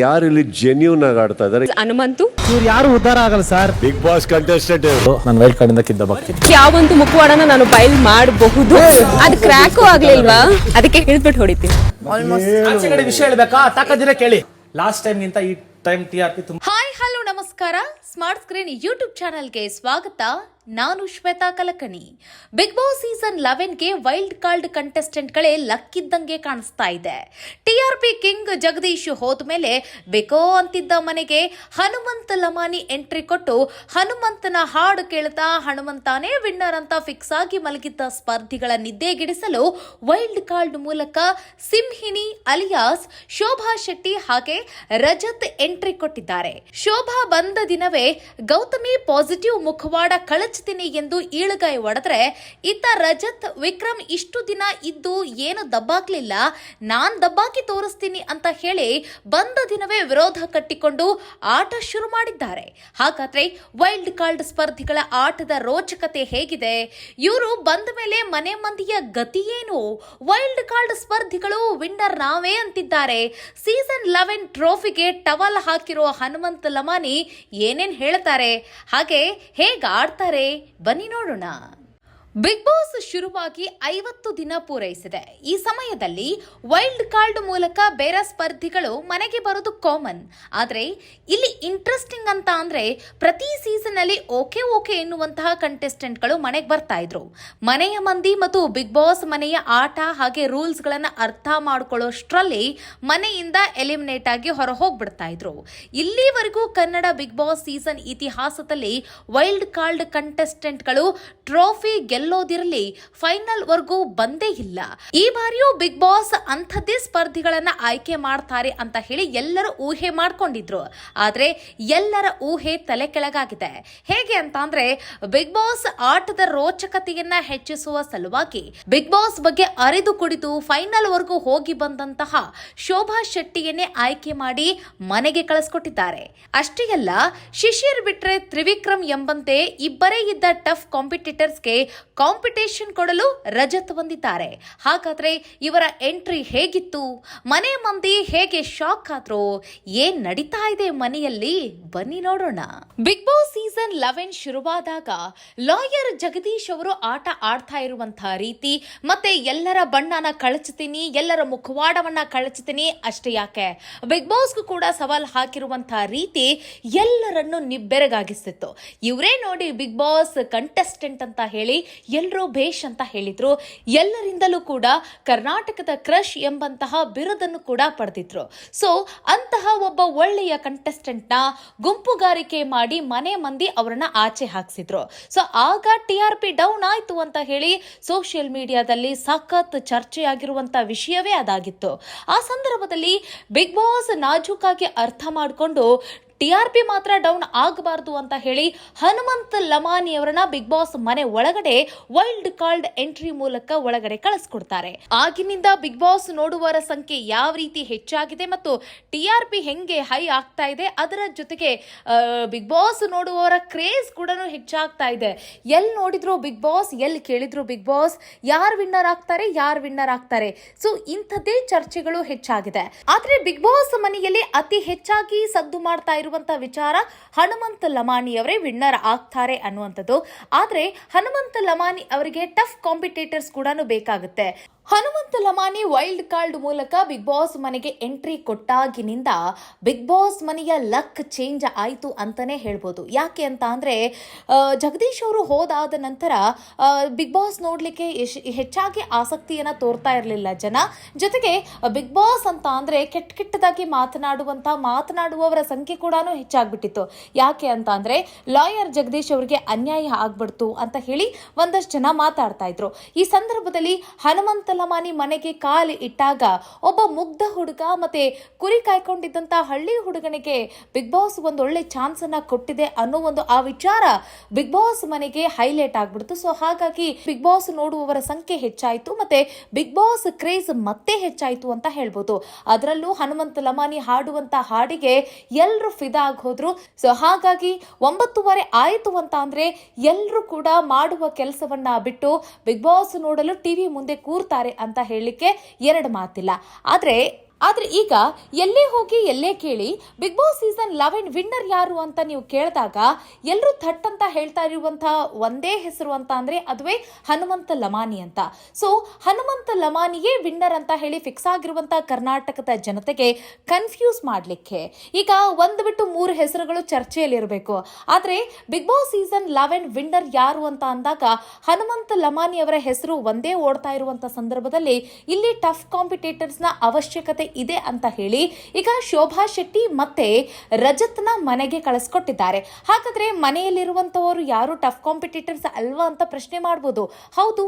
ಯಾರು ಇಲ್ಲಿ ಜೆನ್ಯೂನ್ ಆಗಿ ಆಡ್ತಾ ಇದಾರೆ? ಹನುಮಂತು ಇವ್ರು ಯಾರು ಉದ್ಧಾರ ಆಗಲ್ಲ ಸರ್. ಬಿಗ್ ಬಾಸ್ ಕಂಟೆಸ್ಟೆಂಟ್ ನಾನು ವೈಲ್ಡ್ ಕಾರ್ಡ್ ಇಂದ ಕಿದ್ದ ಬರ್ತೀನಿ. ಯಾವಂತೂ ಮುಖವಾಡನ ನಾನು ಬಯಲ್ ಮಾಡಬಹುದು, ಅದು ಕ್ರ್ಯಾಕು ಆಗ್ಲಿಲ್ವಾ, ಅದಕ್ಕೆ ಹಿಡಿದ್ಬಿಟ್ಟು ಹೊಡಿತೀನಿ. ಆಚೆ ಕಡೆ ವಿಷಯ ಹೇಳ್ಬೇಕಾ? ತಾಕದಿರ ಕೇಳಿ. ಲಾಸ್ಟ್ ಟೈಮ್ ಗಿಂತ ಈ ಟೈಮ್ TRP ತುಂಬಾ. ಹಾಯ್ ಹಲೋ ನಮಸ್ಕಾರ. ಸ್ಮಾರ್ಟ್ ಸ್ಕ್ರೀನ್ ಯೂಟ್ಯೂಬ್ ಚಾನಲ್ಗೆ ಸ್ವಾಗತ. ನಾನು Shweta Kalakani. Big Boss season 11ಗೆ ವೈಲ್ಡ್ ಕಾರ್ಡ್ ಕಂಟೆಸ್ಟೆಂಟ್ಗಳೇ ಲಕ್ಕಿದ್ದಂಗೆ ಕಾಣಿಸ್ತಾ ಇದೆ. TRP ಕಿಂಗ್ ಜಗದೀಶ್ ಹೋದ ಮೇಲೆ ಬೇಕೋ ಅಂತಿದ್ದ ಮನೆಗೆ ಹನುಮಂತ ಲಮಾನಿ ಎಂಟ್ರಿ ಕೊಟ್ಟು ಹನುಮಂತನ ಹಾಡು ಕೇಳ್ತಾ ಹನುಮಂತಾನೇ ವಿನ್ನರ್ ಅಂತ ಫಿಕ್ಸ್ ಆಗಿ ಮಲಗಿದ್ದ ಸ್ಪರ್ಧಿಗಳ ನಿದ್ದೆಗಿಡಿಸಲು ವೈಲ್ಡ್ ಕಾರ್ಡ್ ಮೂಲಕ ಸಿಂಹಿಣಿ ಅಲಿಯಾಸ್ ಶೋಭಾ ಶೆಟ್ಟಿ ಹಾಗೆ ರಜತ್ ಎಂಟ್ರಿ ಕೊಟ್ಟಿದ್ದಾರೆ. ಶೋಭಾ ಬಂದ ದಿನವೇ ಗೌತಮಿ ಪಾಸಿಟಿವ್ ಮುಖವಾಡ ಕಳಚ್ತೀನಿ ಎಂದು ಈಳುಗಾಯಿ ಹೊಡೆದ್ರೆ, ಇತ್ತ ರಜತ್ ವಿಕ್ರಮ್ ಇಷ್ಟು ದಿನ ಇದ್ದು ಏನು ದಬ್ಬಾಕ್ಲಿಲ್ಲ, ನಾನ್ ದಬ್ಬಾಕಿ ತೋರಿಸ್ತೀನಿ ಅಂತ ಹೇಳಿ ಬಂದ ದಿನವೇ ವಿರೋಧ ಕಟ್ಟಿಕೊಂಡು ಆಟ ಶುರು ಮಾಡಿದ್ದಾರೆ. ಹಾಗಾದ್ರೆ ವೈಲ್ಡ್ ಕಾರ್ಡ್ ಸ್ಪರ್ಧಿಗಳ ಆಟದ ರೋಚಕತೆ ಹೇಗಿದೆ? ಇವರು ಬಂದ ಮೇಲೆ ಮನೆ ಮಂದಿಯ ಗತಿ ಏನು? ವೈಲ್ಡ್ ಕಾರ್ಡ್ ಸ್ಪರ್ಧಿಗಳು ವಿನ್ನರ್ ನಾವೇ ಅಂತಿದ್ದಾರೆ. ಸೀಸನ್ 11 ಟ್ರೋಫಿಗೆ ಟವಲ್ ಹಾಕಿರೋ ಹನುಮಂತ ಲಮಾನಿ ಏನೇನ್ ಹೇಳ್ತಾರೆ, ಹಾಗೆ ಹೇಗೆ ಆಡ್ತಾರೆ, ಬನ್ನಿ ನೋಡೋಣ. ಬಿಗ್ ಬಾಸ್ ಶುರುವಾಗಿ 50 ದಿನ ಪೂರೈಸಿದೆ. ಈ ಸಮಯದಲ್ಲಿ ವೈಲ್ಡ್ ಕಾರ್ಡ್ ಮೂಲಕ ಬೇರೆ ಸ್ಪರ್ಧಿಗಳು ಮನೆಗೆ ಬರೋದು ಕಾಮನ್. ಆದರೆ ಇಲ್ಲಿ ಇಂಟ್ರೆಸ್ಟಿಂಗ್ ಅಂತ ಅಂದ್ರೆ ಪ್ರತಿ ಸೀಸನ್ ಅಲ್ಲಿ ಓಕೆ ಎನ್ನುವಂತಹ ಕಂಟೆಸ್ಟೆಂಟ್ಗಳು ಮನೆಗೆ ಬರ್ತಾ ಇದ್ರು. ಮನೆಯ ಮಂದಿ ಮತ್ತು ಬಿಗ್ ಬಾಸ್ ಮನೆಯ ಆಟ ಹಾಗೆ ರೂಲ್ಸ್ ಗಳನ್ನ ಅರ್ಥ ಮಾಡ್ಕೊಳ್ಳೋಷ್ಟ್ರಲ್ಲಿ ಮನೆಯಿಂದ ಎಲಿಮಿನೇಟ್ ಆಗಿ ಹೊರ ಹೋಗ್ಬಿಡ್ತಾ ಇದ್ರು. ಇಲ್ಲಿವರೆಗೂ ಕನ್ನಡ ಬಿಗ್ ಬಾಸ್ ಸೀಸನ್ ಇತಿಹಾಸದಲ್ಲಿ ವೈಲ್ಡ್ ಕಾರ್ಡ್ ಕಂಟೆಸ್ಟೆಂಟ್ಗಳು ಟ್ರೋಫಿ ಗೆಲ್ಲೋದಿರಲಿ ಫೈನಲ್ ವರ್ಗೂ ಬಂದೇ ಇಲ್ಲ. ಈ ಬಾರಿಯೂ ಬಿಗ್ ಬಾಸ್ ಅಂಥದ್ದೇ ಸ್ಪರ್ಧಿಗಳನ್ನ ಆಯ್ಕೆ ಮಾಡ್ತಾರೆ ಅಂತ ಹೇಳಿ ಎಲ್ಲರೂ ಊಹೆ ಮಾಡ್ಕೊಂಡಿದ್ರು. ಆದ್ರೆ ಎಲ್ಲರ ಊಹೆ ತಲೆ ಕೆಳಗಾಗಿದೆ. ಹೇಗೆ ಅಂತ ಅಂದ್ರೆ ಬಿಗ್ ಬಾಸ್ ಆಟದ ರೋಚಕತೆಯನ್ನ ಹೆಚ್ಚಿಸುವ ಸಲುವಾಗಿ ಬಿಗ್ ಬಾಸ್ ಬಗ್ಗೆ ಅರಿದು ಕುಡಿದು ಫೈನಲ್ ವರ್ಗೂ ಹೋಗಿ ಬಂದಂತಹ ಶೋಭಾ ಶೆಟ್ಟಿಯನ್ನೇ ಆಯ್ಕೆ ಮಾಡಿ ಮನೆಗೆ ಕಳಿಸ್ಕೊಟ್ಟಿದ್ದಾರೆ. ಅಷ್ಟೇ ಅಲ್ಲ, ಶಿಶಿರ್ ಬಿಟ್ರೆ ತ್ರಿವಿಕ್ರಮ್ ಎಂಬಂತೆ ಇಬ್ಬರೇ ಇದ್ದ ಟಫ್ ಕಾಂಪಿಟೇಟರ್ಸ್ಗೆ ಕಾಂಪಿಟೇಷನ್ ಕೊಡಲು ರಜತ್ ಬಂದಿದ್ದಾರೆ. ಹಾಗಾದ್ರೆ ಇವರ ಎಂಟ್ರಿ ಹೇಗಿತ್ತು? ಮನೆ ಮಂದಿ ಹೇಗೆ ಶಾಕ್ ಆದ್ರು? ಏನ್ ನಡೀತಾ ಇದೆ ಮನೆಯಲ್ಲಿ? ಬನ್ನಿ ನೋಡೋಣ. ಬಿಗ್ ಬಾಸ್ ಸೀಸನ್ 11 ಶುರುವಾದಾಗ ಲಾಯರ್ ಜಗದೀಶ್ ಅವರು ಆಟ ಆಡ್ತಾ ಇರುವಂತಹ ರೀತಿ ಮತ್ತೆ ಎಲ್ಲರ ಬಣ್ಣನ ಕಳಚುತ್ತೀನಿ, ಎಲ್ಲರ ಮುಖವಾಡವನ್ನ ಕಳಚುತ್ತೀನಿ ಅಷ್ಟೇ ಯಾಕೆ, ಬಿಗ್ ಬಾಸ್ಗೂ ಕೂಡ ಸವಾಲ್ ಹಾಕಿರುವಂತಹ ರೀತಿ ಎಲ್ಲರನ್ನು ನಿಬ್ಬೆರಗಾಗಿಸ್ತಿತ್ತು. ಇವರೇ ನೋಡಿ ಬಿಗ್ ಬಾಸ್ ಕಂಟೆಸ್ಟೆಂಟ್ ಅಂತ ಹೇಳಿ ಎಲ್ಲರೂ ಬೇಷ್ ಅಂತ ಹೇಳಿದ್ರು. ಎಲ್ಲರಿಂದಲೂ ಕೂಡ ಕರ್ನಾಟಕದ ಕ್ರಶ್ ಎಂಬಂತಹ ಬಿರುದನ್ನು ಕೂಡ ಪಡೆದಿದ್ರು. ಸೊ ಅಂತಹ ಒಬ್ಬ ಒಳ್ಳೆಯ ಕಂಟೆಸ್ಟೆಂಟ್ ನ ಗುಂಪುಗಾರಿಕೆ ಮಾಡಿ ಮನೆ ಮಂದಿ ಅವರನ್ನ ಆಚೆ ಹಾಕ್ಸಿದ್ರು. ಸೊ ಆಗ TRP ಡೌನ್ ಆಯ್ತು ಅಂತ ಹೇಳಿ ಸೋಷಿಯಲ್ ಮೀಡಿಯಾದಲ್ಲಿ ಸಖತ್ ಚರ್ಚೆಯಾಗಿರುವಂತಹ ವಿಷಯವೇ ಅದಾಗಿತ್ತು. ಆ ಸಂದರ್ಭದಲ್ಲಿ ಬಿಗ್ ಬಾಸ್ ನಾಜೂಕಾಗಿ ಅರ್ಥ ಮಾಡಿಕೊಂಡು TRP ಮಾತ್ರ ಡೌನ್ ಆಗಬಾರ್ದು ಅಂತ ಹೇಳಿ ಹನುಮಂತ ಲಮಾನಿ ಅವರನ್ನ ಬಿಗ್ ಬಾಸ್ ಮನೆ ಒಳಗಡೆ ವೈಲ್ಡ್ ಕಾರ್ಡ್ ಎಂಟ್ರಿ ಮೂಲಕ ಒಳಗಡೆ ಕಳಿಸ್ಕೊಡ್ತಾರೆ. ಆಗಿನಿಂದ ಬಿಗ್ ಬಾಸ್ ನೋಡುವವರ ಸಂಖ್ಯೆ ಯಾವ ರೀತಿ ಹೆಚ್ಚಾಗಿದೆ ಮತ್ತು TRP ಹೆಂಗೆ ಹೈ ಆಗ್ತಾ ಇದೆ, ಅದರ ಜೊತೆಗೆ ಬಿಗ್ ಬಾಸ್ ನೋಡುವವರ ಕ್ರೇಜ್ ಕೂಡ ಹೆಚ್ಚಾಗ್ತಾ ಇದೆ. ಎಲ್ಲಿ ನೋಡಿದ್ರು ಬಿಗ್ ಬಾಸ್, ಎಲ್ಲಿ ಕೇಳಿದ್ರು ಬಿಗ್ ಬಾಸ್, ಯಾರು ವಿನ್ನರ್ ಆಗ್ತಾರೆ. ಸೊ ಇಂಥದ್ದೇ ಚರ್ಚೆಗಳು ಹೆಚ್ಚಾಗಿದೆ. ಆದ್ರೆ ಬಿಗ್ ಬಾಸ್ ಮನೆಯಲ್ಲಿ ಅತಿ ಹೆಚ್ಚಾಗಿ ಸದ್ದು ಮಾಡ್ತಾ ಇರುವಂತಹ ವಿಚಾರ ಹನುಮಂತ ಲಮಾನಿ ಅವರೇ ವಿನ್ನರ್ ಆಗ್ತಾರೆ ಅನ್ನುವಂಥದ್ದು. ಆದ್ರೆ ಹನುಮಂತ ಲಮಾನಿ ಅವರಿಗೆ ಟಫ್ ಕಾಂಪಿಟೇಟರ್ಸ್ ಕೂಡ ಬೇಕಾಗುತ್ತೆ. ಹನುಮಂತ ಲಮಾನಿ ವೈಲ್ಡ್ ಕಾರ್ಡ್ ಮೂಲಕ ಬಿಗ್ ಬಾಸ್ ಮನೆಗೆ ಎಂಟ್ರಿ ಕೊಟ್ಟಾಗಿನಿಂದ ಬಿಗ್ ಬಾಸ್ ಮನೆಯ ಲಕ್ ಚೇಂಜ್ ಆಯಿತು ಅಂತಾನೆ ಹೇಳ್ಬೋದು. ಯಾಕೆ ಅಂತ ಅಂದ್ರೆ ಜಗದೀಶ್ ಅವರು ಹೋದಾದ ನಂತರ ಬಿಗ್ ಬಾಸ್ ನೋಡ್ಲಿಕ್ಕೆ ಹೆಚ್ಚಾಗಿ ಆಸಕ್ತಿಯನ್ನ ತೋರ್ತಾ ಇರಲಿಲ್ಲ ಜನ. ಜೊತೆಗೆ ಬಿಗ್ ಬಾಸ್ ಅಂತ ಅಂದ್ರೆ ಕೆಟ್ಟದಾಗಿ ಮಾತನಾಡುವವರ ಸಂಖ್ಯೆ ಕೂಡ ಹೆಚ್ಚಾಗ್ಬಿಟ್ಟಿತ್ತು. ಯಾಕೆ ಅಂತ ಅಂದ್ರೆ ಲಾಯರ್ ಜಗದೀಶ್ ಅವರಿಗೆ ಅನ್ಯಾಯ ಆಗ್ಬಿಡ್ತು ಅಂತ ಹೇಳಿ ಒಂದಷ್ಟು ಜನ ಮಾತಾಡ್ತಾ ಇದ್ರು. ಈ ಸಂದರ್ಭದಲ್ಲಿ ಹನುಮಂತ ಲಮಾನಿ ಮನೆಗೆ ಕಾಲು ಇಟ್ಟಾಗ ಒಬ್ಬ ಮುಗ್ಧ ಹುಡುಗ ಮತ್ತೆ ಕುರಿ ಕಾಯ್ಕೊಂಡಿದ್ದಂತ ಹಳ್ಳಿ ಹುಡುಗನಿಗೆ ಬಿಗ್ ಬಾಸ್ ಒಂದು ಒಳ್ಳೆ ಚಾನ್ಸ್ ಅನ್ನ ಕೊಟ್ಟಿದೆ ಅನ್ನೋ ಒಂದು ಆ ವಿಚಾರ ಬಿಗ್ ಬಾಸ್ ಮನೆಗೆ ಹೈಲೈಟ್ ಆಗ್ಬಿಡ್ತು. ಸೊ ಹಾಗಾಗಿ ಬಿಗ್ ಬಾಸ್ ನೋಡುವವರ ಸಂಖ್ಯೆ ಹೆಚ್ಚಾಯ್ತು ಮತ್ತೆ ಬಿಗ್ ಬಾಸ್ ಕ್ರೇಜ್ ಮತ್ತೆ ಹೆಚ್ಚಾಯ್ತು ಅಂತ ಹೇಳ್ಬೋದು. ಅದರಲ್ಲೂ ಹನುಮಂತ ಲಮಾನಿ ಹಾಡುವಂತ ಹಾಡಿಗೆ ಎಲ್ಲರೂ ಫಿದಾ ಆಗಿ ಹೋದ್ರು. ಸೊ ಹಾಗಾಗಿ 9:30 ಆಯಿತು ಅಂತ ಅಂದ್ರೆ ಎಲ್ಲರೂ ಕೂಡ ಮಾಡುವ ಕೆಲಸವನ್ನ ಬಿಟ್ಟು ಬಿಗ್ ಬಾಸ್ ನೋಡಲು ಟಿವಿ ಮುಂದೆ ಕೂರ್ತಾರೆ ಅಂತ ಹೇಳಲಿಕ್ಕೆ ಎರಡು ಮಾತಿಲ್ಲ. ಆದ್ರೆ ಆದ್ರೆ ಈಗ ಎಲ್ಲೇ ಹೋಗಿ ಎಲ್ಲೇ ಕೇಳಿ ಬಿಗ್ ಬಾಸ್ ಸೀಸನ್ 11 ವಿನ್ನರ್ ಯಾರು ಅಂತ ನೀವು ಕೇಳಿದಾಗ ಎಲ್ಲರೂ ಥಟ್ ಅಂತ ಹೇಳ್ತಾ ಇರುವಂತಹ ಒಂದೇ ಹೆಸರು ಅಂತ ಅಂದ್ರೆ ಅದುವೇ ಹನುಮಂತ ಲಮಾನಿ ಅಂತ. ಸೊ ಹನುಮಂತ ಲಮಾನಿಯೇ ವಿನ್ನರ್ ಅಂತ ಹೇಳಿ ಫಿಕ್ಸ್ ಆಗಿರುವಂತಹ ಕರ್ನಾಟಕದ ಜನತೆಗೆ ಕನ್ಫ್ಯೂಸ್ ಮಾಡ್ಲಿಕ್ಕೆ ಈಗ ಒಂದು ಬಿಟ್ಟು 3 ಹೆಸರುಗಳು ಚರ್ಚೆಯಲ್ಲಿರಬೇಕು. ಆದ್ರೆ ಬಿಗ್ ಬಾಸ್ ಸೀಸನ್ 11 ವಿನ್ನರ್ ಯಾರು ಅಂತ ಅಂದಾಗ ಹನುಮಂತ ಲಮಾನಿ ಅವರ ಹೆಸರು ಒಂದೇ ಓಡ್ತಾ ಇರುವಂತಹ ಸಂದರ್ಭದಲ್ಲಿ ಇಲ್ಲಿ ಟಫ್ ಕಾಂಪಿಟೇಟರ್ಸ್ ನ ಅವಶ್ಯಕತೆ ಇದೆ ಅಂತ ಹೇಳಿ ಈಗ ಶೋಭಾ ಶೆಟ್ಟಿ ಮತ್ತೆ ರಜತ್ನ ಮನೆಗೆ ಕಳಿಸ್ಕೊಟ್ಟಿದ್ದಾರೆ. ಹಾಗಾದ್ರೆ ಮನೆಯಲ್ಲಿರುವಂತವರು ಯಾರು ಟಫ್ ಕಾಂಪಿಟೇಟರ್ಸ್ ಅಲ್ವಾ ಅಂತ ಪ್ರಶ್ನೆ ಮಾಡಬಹುದು. ಹೌದು,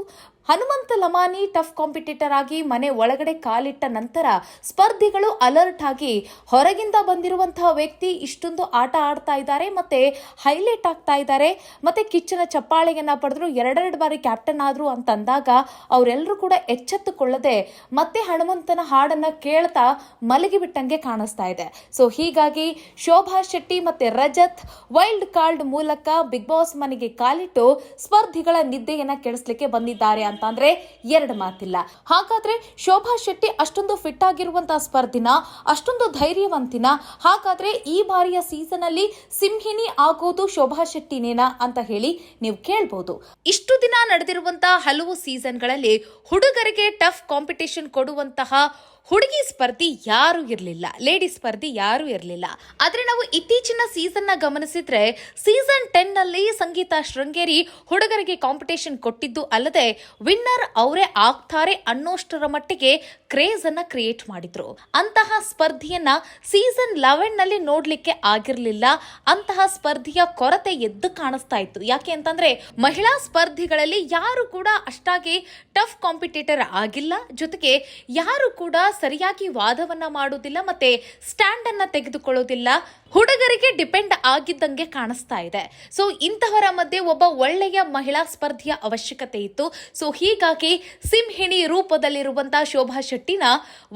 ಹನುಮಂತ ಲಮಾನಿ ಟಫ್ ಕಾಂಪಿಟೇಟರ್ ಆಗಿ ಮನೆ ಒಳಗಡೆ ಕಾಲಿಟ್ಟ ನಂತರ ಸ್ಪರ್ಧಿಗಳು ಅಲರ್ಟ್ ಆಗಿ ಹೊರಗಿಂದ ಬಂದಿರುವಂತಹ ವ್ಯಕ್ತಿ ಇಷ್ಟೊಂದು ಆಟ ಆಡ್ತಾ ಇದ್ದಾರೆ ಮತ್ತೆ ಹೈಲೈಟ್ ಆಗ್ತಾ ಇದ್ದಾರೆ ಮತ್ತೆ ಕಿಚ್ಚನ ಚಪ್ಪಾಳೆಯನ್ನ ಪಡೆದ್ರು, 2 ಬಾರಿ ಕ್ಯಾಪ್ಟನ್ ಆದ್ರು ಅಂತ ಅಂದಾಗ ಅವರೆಲ್ಲರೂ ಕೂಡ ಎಚ್ಚೆತ್ತುಕೊಳ್ಳದೆ ಮತ್ತೆ ಹನುಮಂತನ ಹಾಡನ್ನ ಕೇಳ್ತಾ ಮಲಗಿಬಿಟ್ಟಂಗೆ ಕಾಣಿಸ್ತಾ ಇದೆ. ಸೊ ಹೀಗಾಗಿ ಶೋಭಾ ಶೆಟ್ಟಿ ಮತ್ತೆ ರಜತ್ ವೈಲ್ಡ್ ಕಾರ್ಡ್ ಮೂಲಕ ಬಿಗ್ ಬಾಸ್ ಮನೆಗೆ ಕಾಲಿಟ್ಟು ಸ್ಪರ್ಧಿಗಳ ನಿದ್ದೆಯನ್ನ ಕೆಡಿಸ್ಲಿಕ್ಕೆ ಬಂದಿದ್ದಾರೆ ಅಂತಂದ್ರೆ 2 ಮಾತಿಲ್ಲ. ಹಾಗಾದ್ರೆ ಶೋಭಾ ಶೆಟ್ಟಿ ಅಷ್ಟೊಂದು ಫಿಟ್ ಆಗಿರುವಂತಹ ಸ್ಪರ್ಧಿನ, ಅಷ್ಟೊಂದು ಧೈರ್ಯವಂತಿನ, ಹಾಗಾದ್ರೆ ಈ ಬಾರಿಯ ಸೀಸನ್ ಅಲ್ಲಿ ಸಿಂಹಿನಿ ಆಗೋದು ಶೋಭಾ ಶೆಟ್ಟಿನೇನಾ ಅಂತ ಹೇಳಿ ನೀವು ಕೇಳ್ಬಹುದು. ಇಷ್ಟು ದಿನ ನಡೆದಿರುವಂತಹ ಹಲವು ಸೀಸನ್ಗಳಲ್ಲಿ ಹುಡುಗರಿಗೆ ಟಫ್ ಕಾಂಪಿಟೇಷನ್ ಕೊಡುವಂತಹ ಹುಡುಗಿ ಸ್ಪರ್ಧಿ ಯಾರು ಇರಲಿಲ್ಲ, ಲೇಡಿ ಸ್ಪರ್ಧಿ ಯಾರು ಇರಲಿಲ್ಲ. ಆದ್ರೆ ನಾವು ಇತ್ತೀಚಿನ ಸೀಸನ್ ನ ಗಮನಿಸಿದ್ರೆ ಸೀಸನ್ 10 ನಲ್ಲಿ ಸಂಗೀತ ಶೃಂಗೇರಿ ಹುಡುಗರಿಗೆ ಕಾಂಪಿಟೇಷನ್ ಕೊಟ್ಟಿದ್ದು ಅಲ್ಲದೆ ವಿನ್ನರ್ ಅವರೇ ಆಗ್ತಾರೆ ಅನ್ನೋಷ್ಟರ ಮಟ್ಟಿಗೆ ಕ್ರೇಜ್ ಅನ್ನ ಕ್ರಿಯೇಟ್ ಮಾಡಿದ್ರು. ಅಂತಹ ಸ್ಪರ್ಧೆಯನ್ನ ಸೀಸನ್ 11 ನಲ್ಲಿ ನೋಡ್ಲಿಕ್ಕೆ ಆಗಿರ್ಲಿಲ್ಲ. ಅಂತಹ ಸ್ಪರ್ಧೆಯ ಕೊರತೆ ಎದ್ದು ಕಾಣಿಸ್ತಾ ಇತ್ತು. ಯಾಕೆ ಅಂತಂದ್ರೆ ಮಹಿಳಾ ಸ್ಪರ್ಧಿಗಳಲ್ಲಿ ಯಾರು ಕೂಡ ಅಷ್ಟಾಗಿ ಟಫ್ ಕಾಂಪಿಟೇಟರ್ ಆಗಿಲ್ಲ, ಜೊತೆಗೆ ಯಾರು ಕೂಡ ಸರಿಯಾಗಿ ವಾದವನ್ನ ಮಾಡುವುದಿಲ್ಲ ಮತ್ತೆ ಸ್ಟ್ಯಾಂಡ್ ಅನ್ನ ತೆಗೆದುಕೊಳ್ಳೋದಿಲ್ಲ, ಹುಡುಗರಿಗೆ ಡಿಪೆಂಡ್ ಆಗಿದ್ದಂಗೆ ಕಾಣಿಸ್ತಾ ಇದೆ. ಸೊ ಇಂತಹವರ ಮಧ್ಯೆ ಒಬ್ಬ ಒಳ್ಳೆಯ ಮಹಿಳಾ ಸ್ಪರ್ಧಿಯ ಅವಶ್ಯಕತೆ ಇತ್ತು. ಸೊ ಹೀಗಾಗಿ ಸಿಂಹಿಣಿ ರೂಪದಲ್ಲಿರುವಂತಹ ಶೋಭಾ ಶೆಟ್ಟಿನ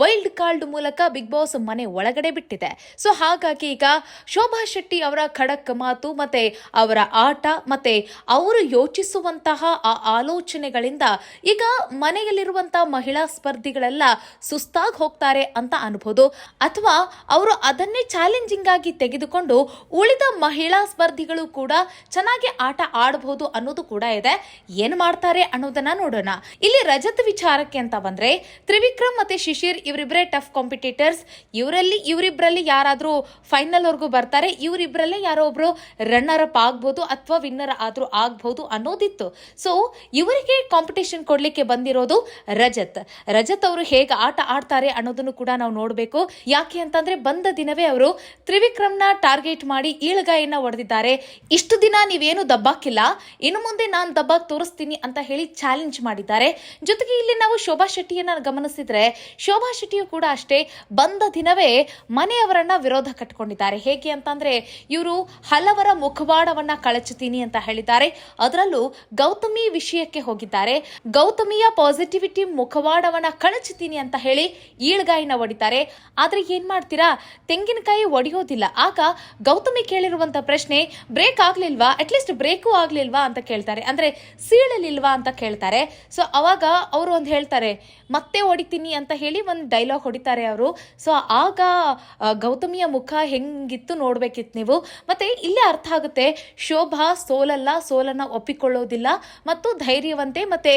ವೈಲ್ಡ್ ಕಾರ್ಡ್ ಮೂಲಕ ಬಿಗ್ ಬಾಸ್ ಮನೆ ಒಳಗಡೆ ಬಿಟ್ಟಿದೆ. ಸೊ ಹಾಗಾಗಿ ಈಗ ಶೋಭಾ ಶೆಟ್ಟಿ ಅವರ ಖಡಕ್ ಮಾತು ಮತ್ತೆ ಅವರ ಆಟ ಮತ್ತೆ ಅವರು ಯೋಚಿಸುವಂತಹ ಆ ಆಲೋಚನೆಗಳಿಂದ ಈಗ ಮನೆಯಲ್ಲಿರುವಂತಹ ಮಹಿಳಾ ಸ್ಪರ್ಧಿಗಳೆಲ್ಲ ಸುಸ್ತಾಗಿ ಹೋಗ್ತಾರೆ ಅಂತ ಅನ್ಬೋದು. ಅಥವಾ ಅವರು ಅದನ್ನೇ ಚಾಲೆಂಜಿಂಗ್ ಆಗಿ ತೆಗೆದುಕೊಂಡು ಉಳಿದ ಮಹಿಳಾ ಸ್ಪರ್ಧಿಗಳು ಕೂಡ ಚೆನ್ನಾಗಿ ಆಟ ಆಡಬಹುದು ಅನ್ನೋದು ಕೂಡ ಇದೆ. ಏನ್ ಮಾಡ್ತಾರೆ ಅನ್ನೋದನ್ನ ನೋಡೋಣ. ಇಲ್ಲಿ ರಜತ್ ವಿಚಾರಕ್ಕೆ ಅಂತ ಬಂದ್ರೆ ತ್ರಿವಿಕ್ರಮ್ ಮತ್ತೆ ಶಿಶಿರ್ ಇವರಿಬ್ಬರೇ ಟಫ್ ಕಾಂಪಿಟೇಟರ್ಸ್. ಇವರಿಬ್ಬರಲ್ಲಿ ಯಾರಾದ್ರೂ ಫೈನಲ್ ವರ್ಗೂ ಬರ್ತಾರೆ, ಇವರಿಬ್ಬರಲ್ಲೇ ಯಾರೋ ಒಬ್ರು ರನ್ನರ್ ಅಪ್ ಆಗ್ಬಹುದು ಅಥವಾ ವಿನ್ನರ್ ಆದ್ರೂ ಆಗ್ಬಹುದು ಅನ್ನೋದಿತ್ತು. ಸೊ ಇವರಿಗೆ ಕಾಂಪಿಟೇಷನ್ ಕೊಡ್ಲಿಕ್ಕೆ ಬಂದಿರೋದು ರಜತ್ ಅವರು ಹೇಗೆ ಆಟ ಆಡ್ತಾರೆ ಅನ್ನೋದನ್ನು ಕೂಡ ನಾವು ನೋಡಬೇಕು. ಯಾಕೆ ಅಂತಂದ್ರೆ ಬಂದ ದಿನವೇ ಅವರು ತ್ರಿವಿಕ್ರಮ್ನ ಟಾರ್ಗೆಟ್ ಮಾಡಿ ಈಳ್ಗಾಯನ್ನ ಹೊಡೆದಿದ್ದಾರೆ. ಇಷ್ಟು ದಿನ ನೀವೇನು ದಬ್ಬಾಕಿಲ್ಲ, ಇನ್ನು ಮುಂದೆ ನಾನು ದಬ್ಬಾಕ್ ತೋರಿಸ್ತೀನಿ ಅಂತ ಹೇಳಿ ಚಾಲೆಂಜ್ ಮಾಡಿದ್ದಾರೆ. ಜೊತೆಗೆ ಇಲ್ಲಿ ನಾವು ಶೋಭಾ ಶೆಟ್ಟಿಯನ್ನ ಗಮನಿಸಿದ್ರೆ ಶೋಭಾ ಶೆಟ್ಟಿಯು ಕೂಡ ಅಷ್ಟೇ ಬಂದ ದಿನವೇ ಮನೆಯವರನ್ನ ವಿರೋಧ ಕಟ್ಟಿಕೊಂಡಿದ್ದಾರೆ. ಹೇಗೆ ಅಂತಂದ್ರೆ ಇವರು ಹಲವರ ಮುಖವಾಡವನ್ನ ಕಳಚುತ್ತೀನಿ ಅಂತ ಹೇಳಿದ್ದಾರೆ. ಅದರಲ್ಲೂ ಗೌತಮಿ ವಿಷಯಕ್ಕೆ ಹೋಗಿದ್ದಾರೆ. ಗೌತಮಿಯ ಪಾಸಿಟಿವಿಟಿ ಮುಖವಾಡವನ್ನ ಕಳಚುತ್ತೀನಿ ಅಂತ ಹೇಳಿ ಈಳ್ಗಾಯಿನ ಹೊಡಿತಾರೆ. ಆದ್ರೆ ಏನ್ ಮಾಡ್ತೀರಾ, ತೆಂಗಿನಕಾಯಿ ಒಡೆಯೋದಿಲ್ಲ. ಆಗ ಗೌತಮಿ ಕೇಳಿರುವಂತ ಪ್ರಶ್ನೆ, ಬ್ರೇಕ್ ಆಗ್ಲಿಲ್ವಾ, ಅಟ್ಲೀಸ್ಟ್ ಬ್ರೇಕು ಆಗ್ಲಿಲ್ವಾ ಅಂತ ಕೇಳ್ತಾರೆ, ಅಂದ್ರೆ ಸೀಳಲಿಲ್ವಾ ಅಂತ ಕೇಳ್ತಾರೆ. ಸೊ ಅವಾಗ ಅವರು ಒಂದು ಹೇಳ್ತಾರೆ, ಮತ್ತೆ ಹೊಡಿತೀನಿ ಅಂತ ಹೇಳಿ ಒಂದು ಡೈಲಾಗ್ ಹೊಡಿತಾರೆ ಅವರು. ಸೊ ಆಗ ಗೌತಮಿಯ ಮುಖ ಹೆಂಗಿತ್ತು ನೋಡ್ಬೇಕಿತ್ತು ನೀವು. ಮತ್ತೆ ಇಲ್ಲೇ ಅರ್ಥ ಆಗುತ್ತೆ, ಶೋಭಾ ಸೋಲನ್ನ ಒಪ್ಪಿಕೊಳ್ಳೋದಿಲ್ಲ ಮತ್ತು ಧೈರ್ಯವಂತೆ ಮತ್ತೆ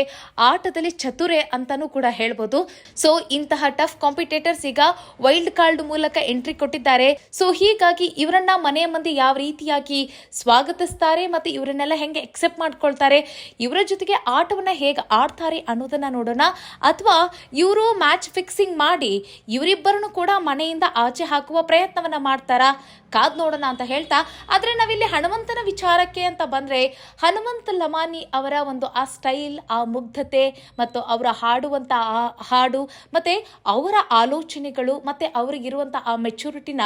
ಆಟದಲ್ಲಿ ಚತುರೆ ಅಂತಾನೂ ಕೂಡ ಹೇಳ್ಬೋದು. ಸೊ ಇಂತಹ ಟಫ್ ಕಾಂಪಿಟೇಟರ್ಸ್ ಈಗ ವೈಲ್ಡ್ ಕಾರ್ಡ್ ಮೂಲಕ ಎಂಟ್ರಿ ಕೊಟ್ಟಿದ್ದಾರೆ. ಸೊ ಹೀಗಾಗಿ ಇವರನ್ನ ಮನೆಯ ಮಂದಿ ಯಾವ ರೀತಿಯಾಗಿ ಸ್ವಾಗತಿಸ್ತಾರೆ ಮತ್ತೆ ಇವರನ್ನೆಲ್ಲ ಹೆಂಗೆ ಎಕ್ಸೆಪ್ಟ್ ಮಾಡ್ಕೊಳ್ತಾರೆ, ಇವರ ಜೊತೆಗೆ ಆಟವನ್ನ ಹೇಗೆ ಆಡ್ತಾರೆ ಅನ್ನೋದನ್ನ ನೋಡೋಣ. ಅಥವಾ ಇವರು ಮ್ಯಾಚ್ ಫಿಕ್ಸಿಂಗ್ ಮಾಡಿ ಇವರಿಬ್ಬರನ್ನು ಕೂಡ ಮನೆಯಿಂದ ಆಚೆ ಹಾಕುವ ಪ್ರಯತ್ನವನ್ನ ಮಾಡ್ತಾರಾ, ಕಾದ್ ನೋಡೋಣ ಅಂತ ಹೇಳ್ತಾ. ಆದ್ರೆ ನಾವಿಲ್ಲಿ ಹನುಮಂತನ ವಿಚಾರಕ್ಕೆ ಅಂತ ಬಂದ್ರೆ ಹನುಮಂತ ಲಮಾನಿ ಅವರ ಒಂದು ಆ ಸ್ಟೈಲ್, ಆ ಮುಗ್ಧತೆ ಮತ್ತು ಅವರ ಹಾಡುವಂತ ಆ ಹಾಡು ಮತ್ತೆ ಅವರ ಆಲೋಚನೆಗಳು ಮತ್ತೆ ಅವರಿಗಿರುವಂತ ಆ ಮೆಚುರಿಟಿನ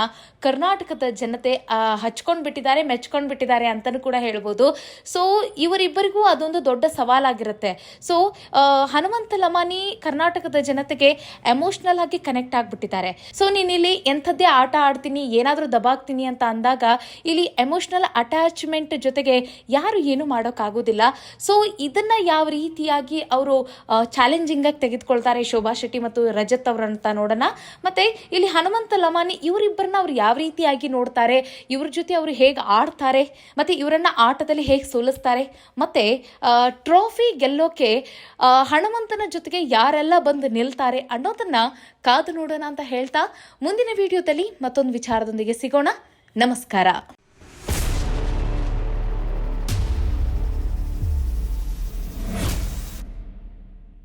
ಕರ್ನಾಟಕದ ಜನತೆ ಹಚ್ಕೊಂಡ್ ಬಿಟ್ಟಿದ್ದಾರೆ, ಮೆಚ್ಕೊಂಡ್ ಬಿಟ್ಟಿದ್ದಾರೆ ಅಂತಾನೂ ಕೂಡ ಹೇಳ್ಬೋದು. ಸೊ ಇವರಿಬ್ಬರಿಗೂ ಅದೊಂದು ದೊಡ್ಡ ಸವಾಲಾಗಿರುತ್ತೆ. ಸೊ ಹನುಮಂತ ಲಮಾನಿ ಕರ್ನಾಟಕದ ಜನತೆಗೆ ಎಮೋಷನಲ್ ಆಗಿ ಕನೆಕ್ಟ್ ಆಗ್ಬಿಟ್ಟಿದ್ದಾರೆ. ಸೊ ನೀನಿಲ್ಲಿ ಎಂಥದ್ದೇ ಆಟ ಆಡ್ತೀನಿ, ಏನಾದ್ರೂ ದಬಾಕ್ತೀನಿ ಮಾಡ್ತೀನಿ ಅಂತ ಅಂದಾಗ ಇಲ್ಲಿ ಎಮೋಷನಲ್ ಅಟ್ಯಾಚ್ಮೆಂಟ್ ಜೊತೆಗೆ ಯಾರು ಏನು ಮಾಡೋಕ್ಕಾಗೋದಿಲ್ಲ. ಸೊ ಇದನ್ನ ಯಾವ ರೀತಿಯಾಗಿ ಅವರು ಚಾಲೆಂಜಿಂಗ್ ಆಗಿ ತೆಗೆದುಕೊಳ್ತಾರೆ ಶೋಭಾ ಶೆಟ್ಟಿ ಮತ್ತು ರಜತ್ ಅವರಂತ ನೋಡೋಣ. ಮತ್ತೆ ಇಲ್ಲಿ ಹನುಮಂತ ಲಮಾನಿ ಇವರಿಬ್ಬರನ್ನ ಅವ್ರು ಯಾವ ರೀತಿಯಾಗಿ ನೋಡ್ತಾರೆ, ಇವ್ರ ಜೊತೆ ಅವರು ಹೇಗೆ ಆಡ್ತಾರೆ, ಮತ್ತೆ ಇವರನ್ನ ಆಟದಲ್ಲಿ ಹೇಗೆ ಸೋಲಿಸ್ತಾರೆ, ಮತ್ತೆ ಟ್ರೋಫಿ ಗೆಲ್ಲೋಕೆ ಹನುಮಂತನ ಜೊತೆಗೆ ಯಾರೆಲ್ಲ ಬಂದು ನಿಲ್ತಾರೆ ಅನ್ನೋದನ್ನ ಕಾದು ನೋಡೋಣ ಅಂತ ಹೇಳ್ತಾ ಮುಂದಿನ ವಿಡಿಯೋದಲ್ಲಿ ಮತ್ತೊಂದು ವಿಚಾರದೊಂದಿಗೆ ಸಿಗೋಣ. ನಮಸ್ಕಾರ.